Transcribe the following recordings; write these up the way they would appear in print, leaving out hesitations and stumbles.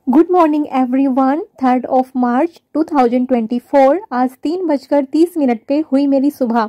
Good morning everyone. 3 मार्च 2024 आज 3:30 पे हुई मेरी सुबह।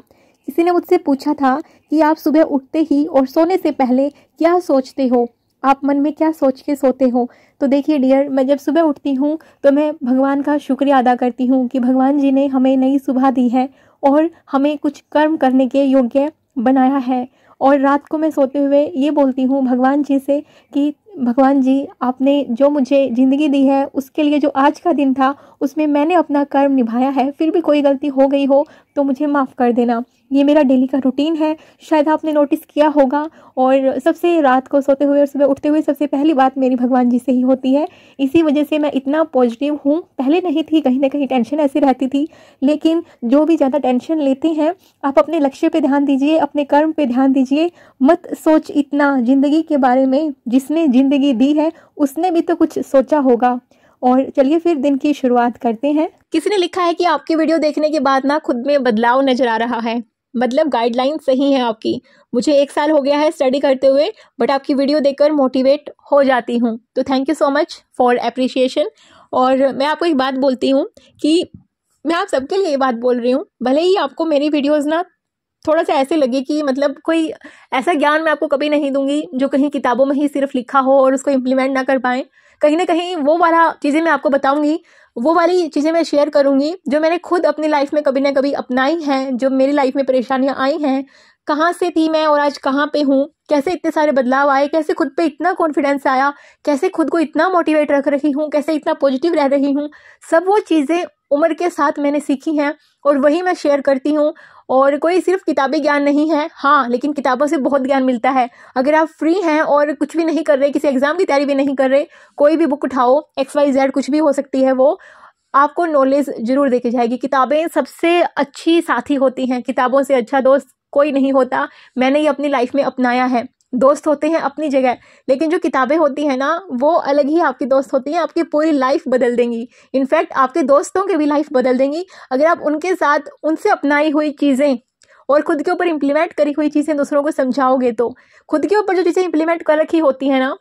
किसी ने मुझसे पूछा था कि आप सुबह उठते ही और सोने से पहले क्या सोचते हो, आप मन में क्या सोच के सोते हो। तो देखिए डियर, मैं जब सुबह उठती हूँ तो मैं भगवान का शुक्रिया अदा करती हूँ कि भगवान जी ने हमें नई सुबह दी है और हमें कुछ कर्म करने के योग्य बनाया है। और रात को मैं सोते हुए ये बोलती हूँ भगवान जी से कि भगवान जी, आपने जो मुझे ज़िंदगी दी है उसके लिए जो आज का दिन था उसमें मैंने अपना कर्म निभाया है, फिर भी कोई गलती हो गई हो तो मुझे माफ़ कर देना। ये मेरा डेली का रूटीन है, शायद आपने नोटिस किया होगा। और सबसे रात को सोते हुए और सुबह उठते हुए सबसे पहली बात मेरी भगवान जी से ही होती है। इसी वजह से मैं इतना पॉजिटिव हूँ। पहले नहीं थी, कहीं ना कहीं टेंशन ऐसी रहती थी, लेकिन जो भी ज़्यादा टेंशन लेते हैं आप अपने लक्ष्य पे ध्यान दीजिए, अपने कर्म पे ध्यान दीजिए। मत सोच इतना ज़िंदगी के बारे में, जिसने ज़िंदगी दी है उसने भी तो कुछ सोचा होगा। और चलिए फिर दिन की शुरुआत करते हैं। किसी ने लिखा है कि आपकी वीडियो देखने के बाद ना खुद में बदलाव नजर आ रहा है, मतलब गाइडलाइन सही है आपकी। मुझे 1 साल हो गया है स्टडी करते हुए, बट आपकी वीडियो देखकर मोटिवेट हो जाती हूँ। तो thank you so much for appreciation. और मैं आपको एक बात बोलती हूँ कि मैं आप सबके लिए ये बात बोल रही हूँ, भले ही आपको मेरी वीडियोज़ ना थोड़ा सा ऐसे लगे कि मतलब कोई ऐसा ज्ञान मैं आपको कभी नहीं दूंगी जो कहीं किताबों में ही सिर्फ लिखा हो और उसको इम्प्लीमेंट ना कर पाए। कहीं ना कहीं वो वाला चीज़ें मैं आपको बताऊंगी, वो वाली चीज़ें मैं शेयर करूंगी जो मैंने खुद अपनी लाइफ में कभी ना कभी अपनाई हैं, जो मेरी लाइफ में परेशानियां आई हैं, कहाँ से थी मैं और आज कहाँ पे हूँ, कैसे इतने सारे बदलाव आए, कैसे खुद पे इतना कॉन्फिडेंस आया, कैसे खुद को इतना मोटिवेट रख रही हूँ, कैसे इतना पॉजिटिव रह रही हूँ। सब वो चीज़ें उम्र के साथ मैंने सीखी हैं और वही मैं शेयर करती हूँ। और कोई सिर्फ किताबी ज्ञान नहीं है, हाँ, लेकिन किताबों से बहुत ज्ञान मिलता है। अगर आप फ्री हैं और कुछ भी नहीं कर रहे, किसी एग्जाम की तैयारी भी नहीं कर रहे, कोई भी बुक उठाओ, XYZ कुछ भी हो सकती है, वो आपको नॉलेज जरूर देके जाएगी। किताबें सबसे अच्छी साथी होती हैं, किताबों से अच्छा दोस्त कोई नहीं होता। मैंने ये अपनी लाइफ में अपनाया है। दोस्त होते हैं अपनी जगह, लेकिन जो किताबें होती हैं ना, वो अलग ही आपकी दोस्त होती हैं, आपकी पूरी लाइफ बदल देंगी। इनफैक्ट आपके दोस्तों की भी लाइफ बदल देंगी अगर आप उनके साथ उनसे अपनाई हुई चीज़ें और खुद के ऊपर इम्प्लीमेंट करी हुई चीज़ें दूसरों को समझाओगे। तो खुद के ऊपर जो चीज़ें इम्प्लीमेंट कर रखी होती है ना,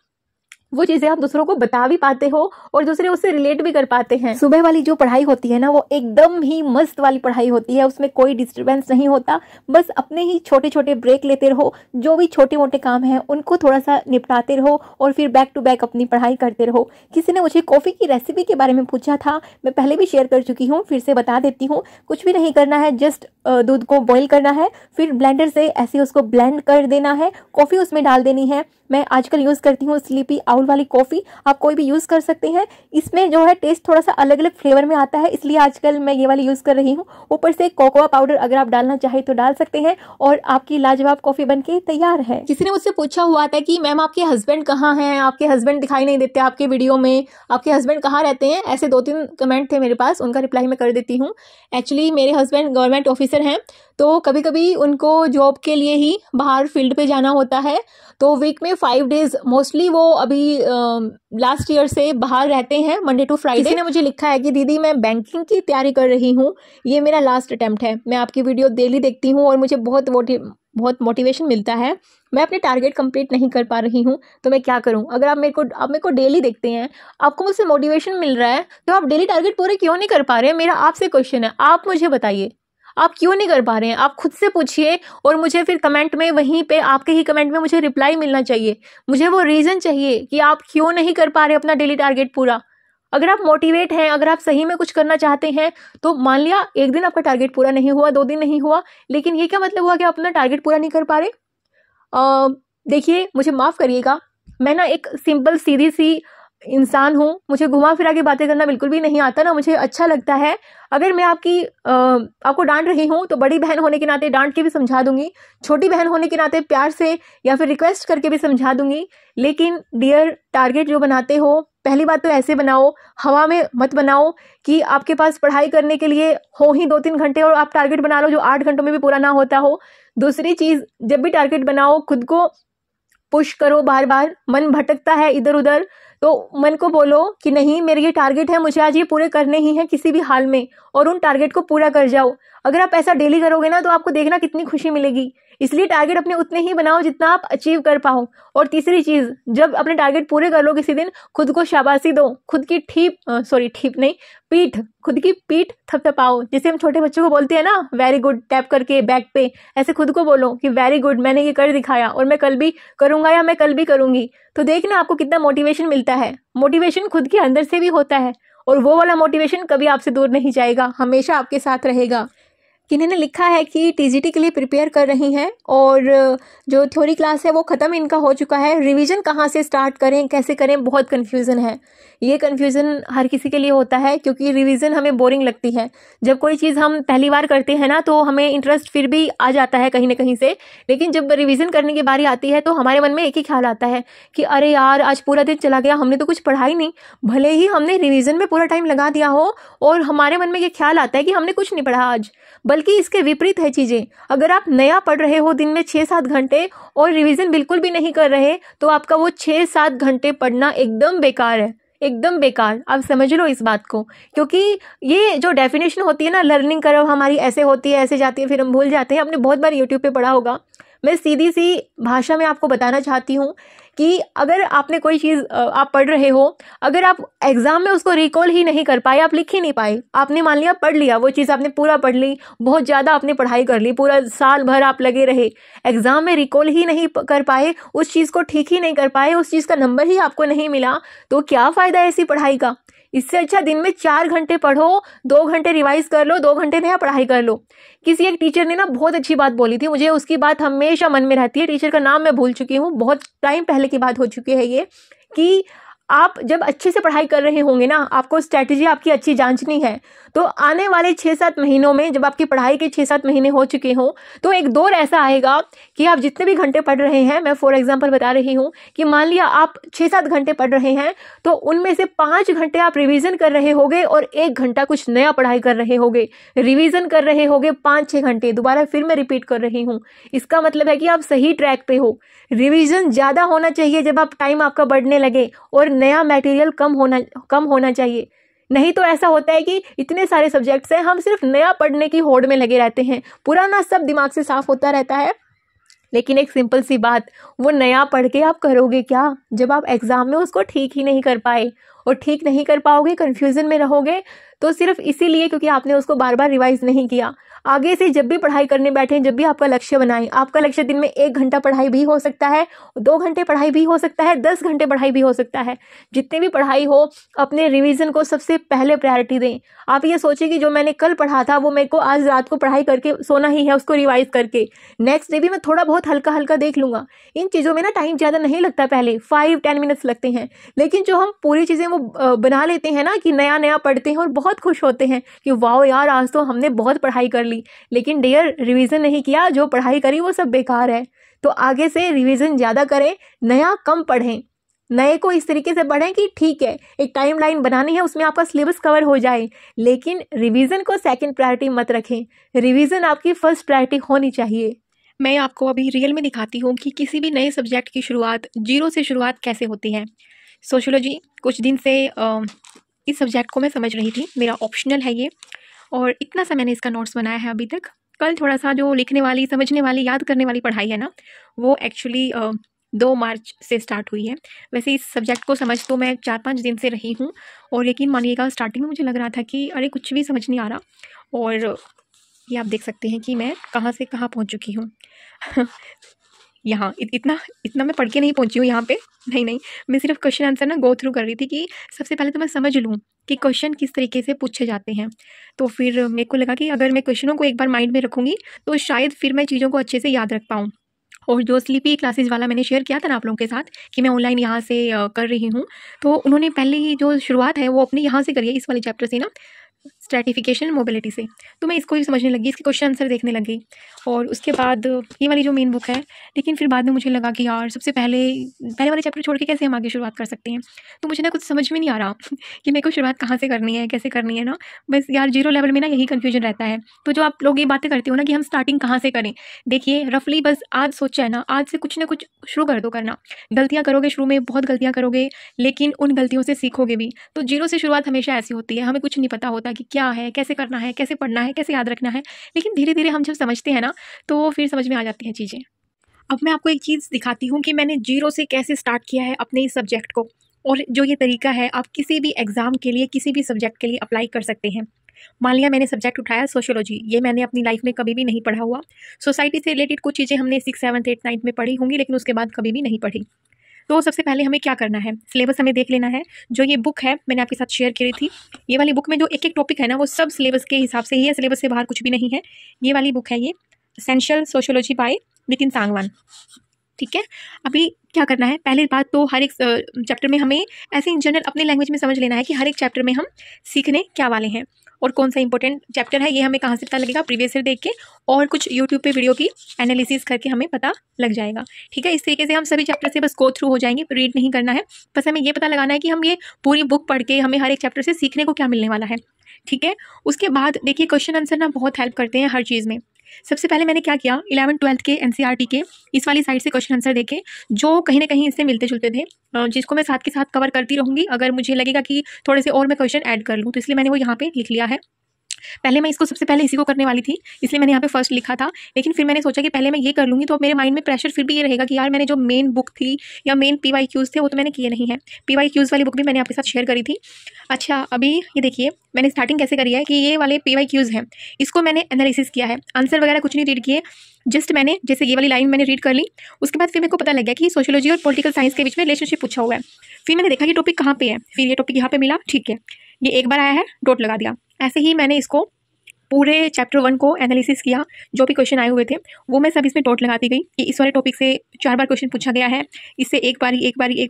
वो चीज़ें आप दूसरों को बता भी पाते हो और दूसरे उससे रिलेट भी कर पाते हैं। सुबह वाली जो पढ़ाई होती है ना, वो एकदम ही मस्त वाली पढ़ाई होती है, उसमें कोई डिस्टरबेंस नहीं होता। बस अपने ही छोटे छोटे ब्रेक लेते रहो, जो भी छोटे मोटे काम हैं उनको थोड़ा सा निपटाते रहो और फिर बैक टू बैक अपनी पढ़ाई करते रहो। किसी ने मुझे कॉफ़ी की रेसिपी के बारे में पूछा था, मैं पहले भी शेयर कर चुकी हूँ, फिर से बता देती हूँ। कुछ भी नहीं करना है, जस्ट दूध को बॉईल करना है, फिर ब्लेंडर से ऐसे उसको ब्लेंड कर देना है, कॉफ़ी उसमें डाल देनी है। मैं आजकल यूज़ करती हूँ स्लीपी आउल वाली कॉफ़ी, आप कोई भी यूज़ कर सकते हैं। इसमें जो है टेस्ट थोड़ा सा अलग अलग फ्लेवर में आता है, इसलिए आजकल मैं ये वाली यूज़ कर रही हूँ। ऊपर से कोकोआ पाउडर अगर आप डालना चाहे तो डाल सकते हैं और आपकी लाजवाब कॉफ़ी बनके तैयार है। किसी ने मुझसे पूछा हुआ था कि मैम आपके हस्बैंड कहाँ हैं, आपके हस्बैंड दिखाई नहीं देते आपके वीडियो में, आपके हस्बैंड कहाँ रहते हैं। ऐसे 2-3 कमेंट थे मेरे पास, उनका रिप्लाई मैं कर देती हूँ। एक्चुअली मेरे हस्बैंड गवर्नमेंट ऑफिसर हैं, तो कभी कभी उनको जॉब के लिए ही बाहर फील्ड पे जाना होता है, तो वीक में 5 डेज मोस्टली वो अभी लास्ट ईयर से बाहर रहते हैं, मंडे टू फ्राइडे। किसी ने मुझे लिखा है कि दीदी मैं बैंकिंग की तैयारी कर रही हूँ, ये मेरा लास्ट अटेम्प्ट है। मैं आपकी वीडियो डेली देखती हूँ और मुझे बहुत मोटिवेशन मिलता है। मैं अपने टारगेट कंप्लीट नहीं कर पा रही हूँ, तो मैं क्या करूँ। अगर आप मेरे को डेली देखते हैं, आपको मुझसे मोटिवेशन मिल रहा है, तो आप डेली टारगेट पूरे क्यों नहीं कर पा रहे हैं। मेरा आपसे क्वेश्चन है, आप मुझे बताइए आप क्यों नहीं कर पा रहे हैं। आप खुद से पूछिए और मुझे फिर कमेंट में, वहीं पे आपके ही कमेंट में मुझे रिप्लाई मिलना चाहिए। मुझे वो रीज़न चाहिए कि आप क्यों नहीं कर पा रहे अपना डेली टारगेट पूरा। अगर आप मोटिवेट हैं, अगर आप सही में कुछ करना चाहते हैं, तो मान लिया एक दिन आपका टारगेट पूरा नहीं हुआ, 2 दिन नहीं हुआ, लेकिन ये क्या मतलब हुआ कि आप अपना टारगेट पूरा नहीं कर पा रहे। देखिए, मुझे माफ़ करिएगा, मैं ना एक सिंपल सीधी सी इंसान हूँ, मुझे घुमा फिरा के बातें करना बिल्कुल भी नहीं आता, ना मुझे अच्छा लगता है। अगर मैं आपको डांट रही हूँ तो बड़ी बहन होने के नाते डांट के भी समझा दूंगी, छोटी बहन होने के नाते प्यार से या फिर रिक्वेस्ट करके भी समझा दूंगी। लेकिन डियर, टारगेट जो बनाते हो, पहली बात तो ऐसे बनाओ, हवा में मत बनाओ कि आपके पास पढ़ाई करने के लिए हो ही 2-3 घंटे और आप टारगेट बना लो जो 8 घंटों में भी पूरा ना होता हो। दूसरी चीज़, जब भी टारगेट बनाओ खुद को पुश करो बार बार। मन भटकता है इधर उधर, तो मन को बोलो कि नहीं, मेरे ये टारगेट है, मुझे आज ये पूरे करने ही हैं किसी भी हाल में, और उन टारगेट को पूरा कर जाओ। अगर आप ऐसा डेली करोगे ना, तो आपको देखना कितनी खुशी मिलेगी। इसलिए टारगेट अपने उतने ही बनाओ जितना आप अचीव कर पाओ। और तीसरी चीज, जब अपने टारगेट पूरे कर लो किसी दिन, खुद को शाबाशी दो, खुद की खुद की पीठ थपथपाओ। जैसे हम छोटे बच्चों को बोलते हैं ना, वेरी गुड, टैप करके बैक पे, ऐसे खुद को बोलो कि वेरी गुड, मैंने ये कर दिखाया और मैं कल भी करूंगा या मैं कल भी करूंगी। तो देखना आपको कितना मोटिवेशन मिलता है। मोटिवेशन खुद के अंदर से भी होता है और वो वाला मोटिवेशन कभी आपसे दूर नहीं जाएगा, हमेशा आपके साथ रहेगा। किन्हीं ने लिखा है कि टीजीटी के लिए प्रिपेयर कर रही हैं और जो थ्योरी क्लास है वो ख़त्म इनका हो चुका है। रिवीजन कहाँ से स्टार्ट करें, कैसे करें, बहुत कन्फ्यूज़न है। ये कन्फ्यूज़न हर किसी के लिए होता है क्योंकि रिवीजन हमें बोरिंग लगती है। जब कोई चीज़ हम पहली बार करते हैं ना तो हमें इंटरेस्ट फिर भी आ जाता है कहीं ना कहीं से, लेकिन जब रिवीजन करने की बारी आती है तो हमारे मन में एक ही ख्याल आता है कि अरे यार, आज पूरा दिन चला गया, हमने तो कुछ पढ़ा ही नहीं। भले ही हमने रिवीजन में पूरा टाइम लगा दिया हो और हमारे मन में ये ख्याल आता है कि हमने कुछ नहीं पढ़ा आज, बल्कि इसके विपरीत है चीजें। अगर आप नया पढ़ रहे हो दिन में 6-7 घंटे और रिवीजन बिल्कुल भी नहीं कर रहे, तो आपका वो 6-7 घंटे पढ़ना एकदम बेकार है, एकदम बेकार। आप समझ लो इस बात को, क्योंकि ये जो डेफिनेशन होती है ना, लर्निंग कर्व हमारी ऐसे होती है, ऐसे जाती है, फिर हम भूल जाते हैं। आपने बहुत बार यूट्यूब पे पढ़ा होगा। मैं सीधी सी भाषा में आपको बताना चाहती हूँ कि अगर आपने कोई चीज़ आप पढ़ रहे हो, अगर आप एग्जाम में उसको रिकॉल ही नहीं कर पाए, आप लिख ही नहीं पाए, आपने मान लिया पढ़ लिया, वो चीज़ आपने पूरा पढ़ ली, बहुत ज़्यादा आपने पढ़ाई कर ली, पूरा साल भर आप लगे रहे, एग्जाम में रिकॉल ही नहीं कर पाए, उस चीज़ को ठीक ही नहीं कर पाए, उस चीज़ का नंबर ही आपको नहीं मिला, तो क्या फ़ायदा है ऐसी पढ़ाई का। इससे अच्छा दिन में 4 घंटे पढ़ो, 2 घंटे रिवाइज कर लो, 2 घंटे नया पढ़ाई कर लो। किसी एक टीचर ने ना बहुत अच्छी बात बोली थी, मुझे उसकी बात हमेशा मन में रहती है। टीचर का नाम मैं भूल चुकी हूँ, बहुत टाइम पहले की बात हो चुकी है ये, कि आप जब अच्छे से पढ़ाई कर रहे होंगे ना, आपको स्ट्रैटेजी आपकी अच्छी जांचनी है, तो आने वाले 6-7 महीनों में जब आपकी पढ़ाई के 6-7 महीने हो चुके हों, तो एक दौर ऐसा आएगा कि आप जितने भी घंटे पढ़ रहे हैं, मैं फॉर एग्जांपल बता रही हूँ कि मान लिया आप 6-7 घंटे पढ़ रहे हैं, तो उनमें से 5 घंटे आप रिवीजन कर रहे होगे और 1 घंटा कुछ नया पढ़ाई कर रहे होगे। रिवीजन कर रहे होगे 5-6 घंटे, दोबारा फिर मैं रिपीट कर रही हूँ। इसका मतलब है कि आप सही ट्रैक पे हो। रिवीजन ज़्यादा होना चाहिए जब आप टाइम आपका बढ़ने लगे, और नया मटेरियल कम होना चाहिए। नहीं तो ऐसा होता है कि इतने सारे सब्जेक्ट्स हैं, हम सिर्फ नया पढ़ने की होड़ में लगे रहते हैं, पुराना सब दिमाग से साफ होता रहता है। लेकिन एक सिंपल सी बात, वो नया पढ़ के आप करोगे क्या जब आप एग्जाम में उसको ठीक ही नहीं कर पाए। और ठीक नहीं कर पाओगे, कंफ्यूजन में रहोगे, तो सिर्फ इसीलिए क्योंकि आपने उसको बार बार रिवाइज नहीं किया। आगे से जब भी पढ़ाई करने बैठे, जब भी आपका लक्ष्य बनाएं, आपका लक्ष्य दिन में 1 घंटा पढ़ाई भी हो सकता है, 2 घंटे पढ़ाई भी हो सकता है, 10 घंटे पढ़ाई भी हो सकता है। जितने भी पढ़ाई हो, अपने रिवीजन को सबसे पहले प्रायोरिटी दें। आप ये सोचिए कि जो मैंने कल पढ़ा था वो मेरे को आज रात को पढ़ाई करके सोना ही है, उसको रिवाइज करके नेक्स्ट डे भी मैं थोड़ा बहुत हल्का हल्का देख लूंगा। इन चीज़ों में ना टाइम ज़्यादा नहीं लगता, पहले 5-10 मिनट्स लगते हैं। लेकिन जो हम पूरी चीज़ें वो बना लेते हैं ना कि नया नया पढ़ते हैं और बहुत खुश होते हैं कि वाओ यार, आज तो हमने बहुत पढ़ाई कर ली, लेकिन डियर रिवीजन नहीं किया, जो पढ़ाई करी वो सब बेकार है। तो आगे से रिवीजन ज़्यादा करें, नया कम पढ़ें। नए को इस तरीके से पढ़ें कि ठीक है, एक टाइमलाइन बनानी है, उसमें आपका सिलेबस कवर हो जाए, लेकिन रिवीजन को सेकंड प्रायोरिटी मत रखें। रिवीजन आपकी फर्स्ट प्रायोरिटी होनी चाहिए। मैं आपको अभी रियल में दिखाती हूँ कि किसी भी नए सब्जेक्ट की शुरुआत जीरो से शुरुआत कैसे होती है। सोशियोलॉजी कुछ दिन से इस सब्जेक्ट को मैं समझ रही थी, मेरा ऑप्शनल है ये, और इतना सा मैंने इसका नोट्स बनाया है अभी तक। कल थोड़ा सा जो लिखने वाली, समझने वाली, याद करने वाली पढ़ाई है ना, वो एक्चुअली 2 मार्च से स्टार्ट हुई है। वैसे इस सब्जेक्ट को समझ तो मैं 4-5 दिन से रही हूँ, और यकीन मानिएगा स्टार्टिंग में मुझे लग रहा था कि अरे कुछ भी समझ नहीं आ रहा, और ये आप देख सकते हैं कि मैं कहाँ से कहाँ पहुँच चुकी हूँ। यहाँ इतना मैं पढ़ के नहीं पहुँची हूँ यहाँ पे, नहीं, मैं सिर्फ क्वेश्चन आंसर ना गो थ्रू कर रही थी कि सबसे पहले तो मैं समझ लूँ कि क्वेश्चन किस तरीके से पूछे जाते हैं। तो फिर मेरे को लगा कि अगर मैं क्वेश्चनों को एक बार माइंड में रखूँगी तो शायद फिर मैं चीज़ों को अच्छे से याद रख पाऊँ। और जो स्लीपी क्लासेस वाला मैंने शेयर किया था ना आप लोगों के साथ कि मैं ऑनलाइन यहाँ से कर रही हूँ, तो उन्होंने पहले ही जो शुरुआत है वो अपनी यहाँ से करी है, इस वाले चैप्टर से ना, स्ट्रैटिफिकेशन मोबिलिटी से। तो मैं इसको ही समझने लगी, इसके क्वेश्चन आंसर देखने लगी, और उसके बाद ये वाली जो मेन बुक है। लेकिन फिर बाद में मुझे लगा कि यार सबसे पहले वाले चैप्टर छोड़ के कैसे हम आगे शुरुआत कर सकते हैं। तो मुझे ना कुछ समझ में नहीं आ रहा कि मेरे को शुरुआत कहाँ से करनी है, कैसे करनी है ना। बस यार जीरो लेवल में ना यही कन्फ्यूजन रहता है। तो जो आप लोग ये बातें करते हो ना कि हम स्टार्टिंग कहाँ से करें, देखिए रफली बस आज सोचा है ना, आज से कुछ ना कुछ शुरू कर दो करना। गलतियाँ करोगे शुरू में, बहुत गलतियाँ करोगे, लेकिन उन गलतियों से सीखोगे भी। तो जीरो से शुरुआत हमेशा ऐसी होती है, हमें कुछ नहीं पता होता कि क्या है, कैसे करना है, कैसे पढ़ना है, कैसे याद रखना है। लेकिन धीरे धीरे हम जब समझते हैं ना तो फिर समझ में आ जाती हैं चीज़ें। अब मैं आपको एक चीज़ दिखाती हूँ कि मैंने जीरो से कैसे स्टार्ट किया है अपने इस सब्जेक्ट को, और जो ये तरीका है आप किसी भी एग्ज़ाम के लिए, किसी भी सब्जेक्ट के लिए अप्लाई कर सकते हैं। मान लिया मैंने सब्जेक्ट उठाया सोशियोलॉजी, ये मैंने अपनी लाइफ में कभी भी नहीं पढ़ा हुआ। सोसाइटी से रिलेटेड कुछ चीज़ें हमने 6, 7, 8, 9 में पढ़ी होंगी, लेकिन उसके बाद कभी भी नहीं पढ़ी। तो सबसे पहले हमें क्या करना है, सिलेबस हमें देख लेना है। जो ये बुक है मैंने आपके साथ शेयर करी थी, ये वाली बुक में जो एक एक टॉपिक है ना वो सब सिलेबस के हिसाब से ही है, सिलेबस से बाहर कुछ भी नहीं है। ये वाली बुक है, ये essential sociology by Nitin Sangwan. ठीक है, अभी क्या करना है, पहली बात तो हर एक चैप्टर में हमें ऐसे इन जनरल अपने लैंग्वेज में समझ लेना है कि हर एक चैप्टर में हम सीखने क्या वाले हैं और कौन सा इंपॉर्टेंट चैप्टर है। ये हमें कहाँ से पता लगेगा, प्रीवियस ईयर देख के और कुछ यूट्यूब पे वीडियो की एनालिसिस करके हमें पता लग जाएगा। ठीक है, इस तरीके से हम सभी चैप्टर से बस गो थ्रू हो जाएंगे, रीड नहीं करना है। बस हमें ये पता लगाना है कि हम ये पूरी बुक पढ़ के हमें हर एक चैप्टर से सीखने को क्या मिलने वाला है। ठीक है, उसके बाद देखिए क्वेश्चन आंसर ना बहुत हेल्प करते हैं हर चीज़ में। सबसे पहले मैंने क्या किया, 11th 12th के एनसीईआरटी के इस वाली साइड से क्वेश्चन आंसर देखे जो कहीं ना कहीं इससे मिलते जुलते थे, जिसको मैं साथ के साथ कवर करती रहूँगी अगर मुझे लगेगा कि थोड़े से और मैं क्वेश्चन ऐड कर लूँ, तो इसलिए मैंने वो यहाँ पे लिख लिया है। पहले मैं इसको सबसे पहले इसी को करने वाली थी, इसलिए मैंने यहाँ पे फर्स्ट लिखा था। लेकिन फिर मैंने सोचा कि पहले मैं ये कर लूँगी तो मेरे माइंड में प्रेशर फिर भी ये रहेगा कि यार मैंने जो मेन बुक थी या मेन PYQs थे वो तो मैंने किए नहीं है। PYQs वाली बुक भी मैंने आपके साथ शेयर करी थी। अच्छा, अभी ये देखिए मैंने स्टार्टिंग कैसे करी है कि ये वाले PYQs हैं, इसको मैंने एनालिसिस किया है, आंसर वगैरह कुछ नहीं रीड किए, जस्ट मैंने जैसे ये वाली लाइन मैंने रीड कर ली। उसके बाद फिर मेरे को पता लग गया कि सोशियोलॉजी और पॉलिटिकल साइंस के बीच में रिलेशनशिप पूछा हुआ है। फिर मैंने देखा कि टॉपिक कहाँ पे है, फिर ये टॉपिक यहाँ पे मिला। ठीक है, ये एक बार आया है, डॉट लगा दिया। ऐसे ही मैंने इसको पूरे चैप्टर 1 को एनालिसिस किया, जो भी क्वेश्चन आए हुए थे वो मैं सब इसमें डॉट लगाती गई कि इस वाले टॉपिक से 4 बार क्वेश्चन पूछा गया है, इससे एक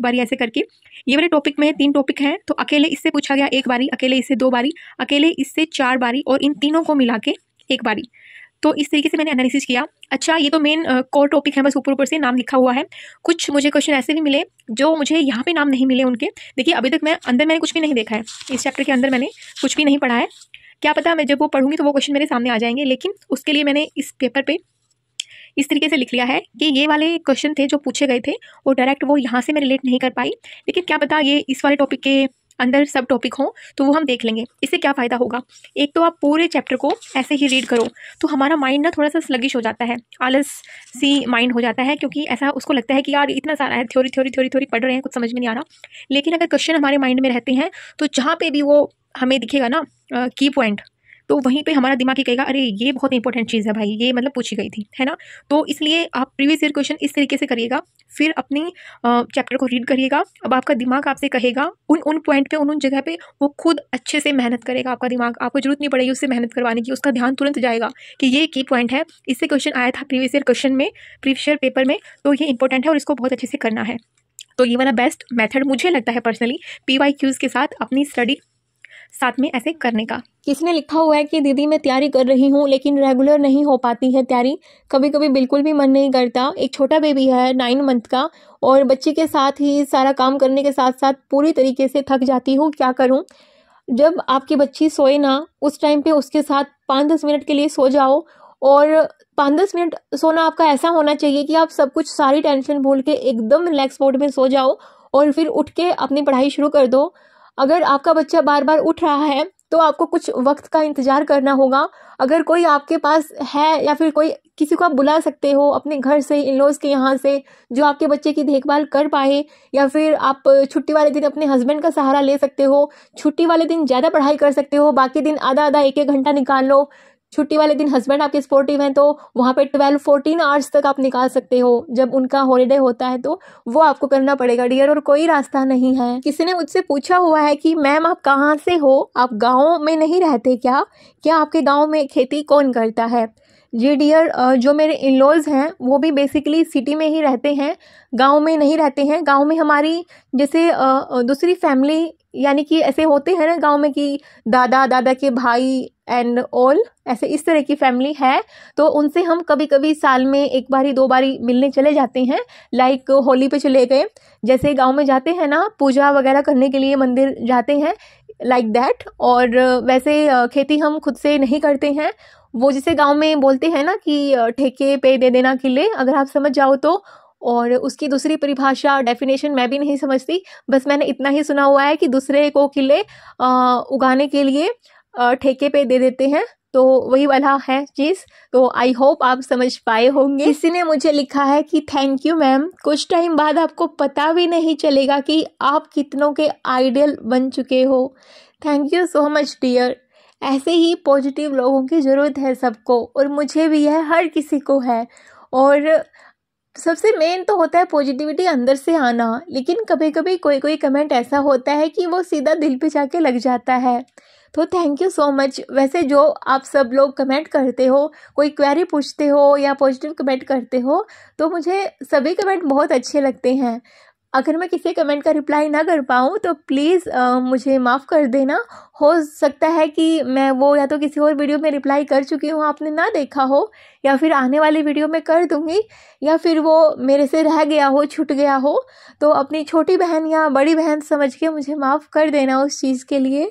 बारी ऐसे करके। ये वाले टॉपिक में 3 टॉपिक हैं तो अकेले इससे पूछा गया 1 बारी, अकेले इससे 2 बारी, अकेले इससे 4 बारी और इन तीनों को मिला के 1 बारी। तो इस तरीके से मैंने एनालिसिस किया। अच्छा, ये तो मेन कोर टॉपिक है, बस ऊपर ऊपर से नाम लिखा हुआ है। कुछ मुझे क्वेश्चन ऐसे भी मिले जो मुझे यहाँ पे नाम नहीं मिले उनके। देखिए अभी तक मैंने कुछ भी नहीं देखा है, इस चैप्टर के अंदर मैंने कुछ भी नहीं पढ़ा है। क्या पता मैं जब वो पढ़ूंगी तो वो क्वेश्चन मेरे सामने आ जाएंगे, लेकिन उसके लिए मैंने इस पेपर पे इस तरीके से लिख लिया है कि ये वाले क्वेश्चन थे जो पूछे गए थे वो डायरेक्ट वो यहाँ से मैं रिलेट नहीं कर पाई, लेकिन क्या पता ये इस वाले टॉपिक के अंदर सब टॉपिक हो तो वो हम देख लेंगे। इससे क्या फ़ायदा होगा, एक तो आप पूरे चैप्टर को ऐसे ही रीड करो तो हमारा माइंड ना थोड़ा सा स्लगिश हो जाता है, आलस सी माइंड हो जाता है, क्योंकि ऐसा उसको लगता है कि यार इतना सारा है, थ्योरी पढ़ रहे हैं, कुछ समझ में नहीं आ रहा। लेकिन अगर क्वेश्चन हमारे माइंड में रहते हैं तो जहाँ पे भी वो हमें दिखेगा ना की पॉइंट, तो वहीं पे हमारा दिमाग ही कहेगा अरे ये बहुत इंपॉर्टेंट चीज़ है भाई, ये मतलब पूछी गई थी, है ना। तो इसलिए आप प्रीवियस ईयर क्वेश्चन इस तरीके से करिएगा, फिर अपनी चैप्टर को रीड करिएगा। अब आपका दिमाग आपसे कहेगा उन पॉइंट पे, उन जगह पे वो खुद अच्छे से मेहनत करेगा। आपका दिमाग, आपको जरूरत नहीं पड़ेगी उससे मेहनत करवाने की, उसका ध्यान तुरंत जाएगा कि ये की पॉइंट है, इससे क्वेश्चन आया था प्रीवियस ईयर क्वेश्चन में, प्रीवियस ईयर पेपर में, तो ये इंपॉर्टेंट है और इसको बहुत अच्छे से करना है। तो ये वाला बेस्ट मेथड मुझे लगता है पर्सनली, PYQs के साथ अपनी स्टडी साथ में ऐसे करने का। किसी ने लिखा हुआ है कि दीदी मैं तैयारी कर रही हूँ लेकिन रेगुलर नहीं हो पाती है तैयारी, कभी कभी बिल्कुल भी मन नहीं करता। एक छोटा बेबी है 9 मंथ का और बच्चे के साथ ही सारा काम करने के साथ साथ पूरी तरीके से थक जाती हूँ, क्या करूँ। जब आपकी बच्ची सोए ना उस टाइम पे उसके साथ 5-10 मिनट के लिए सो जाओ, और 5-10 मिनट सोना आपका ऐसा होना चाहिए कि आप सब कुछ सारी टेंशन भूल के एकदम रिलैक्स मोड में सो जाओ और फिर उठ के अपनी पढ़ाई शुरू कर दो। अगर आपका बच्चा बार बार उठ रहा है तो आपको कुछ वक्त का इंतजार करना होगा। अगर कोई आपके पास है या फिर कोई किसी को आप बुला सकते हो अपने घर से, इन-लॉज के यहाँ से, जो आपके बच्चे की देखभाल कर पाए, या फिर आप छुट्टी वाले दिन अपने हस्बैंड का सहारा ले सकते हो। छुट्टी वाले दिन ज़्यादा पढ़ाई कर सकते हो, बाकी दिन आधा आधा 1-1 घंटा निकाल लो। छुट्टी वाले दिन हस्बैंड आपके स्पोर्टिव हैं तो वहाँ पे 12-14 आवर्स तक आप निकाल सकते हो। जब उनका हॉलीडे होता है तो वो आपको करना पड़ेगा डियर, और कोई रास्ता नहीं है। किसी ने मुझसे पूछा हुआ है कि मैम आप कहाँ से हो, आप गाँव में नहीं रहते क्या आपके गाँव में खेती कौन करता है। जी डियर, जो मेरे इन-लॉज हैं वो भी बेसिकली सिटी में ही रहते हैं, गांव में नहीं रहते हैं। गांव में हमारी जैसे दूसरी फैमिली, यानी कि ऐसे होते हैं ना गांव में कि दादा के भाई एंड ऑल, ऐसे इस तरह की फैमिली है। तो उनसे हम कभी कभी साल में 1 बारी 2 बारी मिलने चले जाते हैं। लाइक होली पे चले गए, जैसे गांव में जाते हैं ना पूजा वगैरह करने के लिए मंदिर जाते हैं, लाइक दैट। और वैसे खेती हम खुद से नहीं करते हैं, वो जिसे गांव में बोलते हैं ना कि ठेके पे दे देना किले, अगर आप समझ जाओ तो। और उसकी दूसरी परिभाषा डेफिनेशन मैं भी नहीं समझती, बस मैंने इतना ही सुना हुआ है कि दूसरे को किले उगाने के लिए ठेके पे दे देते हैं, तो वही वाला है चीज़। तो आई होप आप समझ पाए होंगे। किसी ने मुझे लिखा है कि थैंक यू मैम, कुछ टाइम बाद आपको पता भी नहीं चलेगा कि आप कितनों के आइडियल बन चुके हो। Thank you so much dear. ऐसे ही पॉजिटिव लोगों की ज़रूरत है सबको, और मुझे भी है, हर किसी को है। और सबसे मेन तो होता है पॉजिटिविटी अंदर से आना, लेकिन कभी कभी कोई कोई कमेंट ऐसा होता है कि वो सीधा दिल पे जाके लग जाता है। तो थैंक यू सो मच। वैसे जो आप सब लोग कमेंट करते हो, कोई क्वेरी पूछते हो या पॉजिटिव कमेंट करते हो, तो मुझे सभी कमेंट बहुत अच्छे लगते हैं। अगर मैं किसी कमेंट का रिप्लाई ना कर पाऊँ तो प्लीज़ मुझे माफ़ कर देना। हो सकता है कि मैं वो या तो किसी और वीडियो में रिप्लाई कर चुकी हूँ, आपने ना देखा हो, या फिर आने वाली वीडियो में कर दूँगी, या फिर वो मेरे से रह गया हो, छूट गया हो। तो अपनी छोटी बहन या बड़ी बहन समझ के मुझे माफ़ कर देना उस चीज़ के लिए।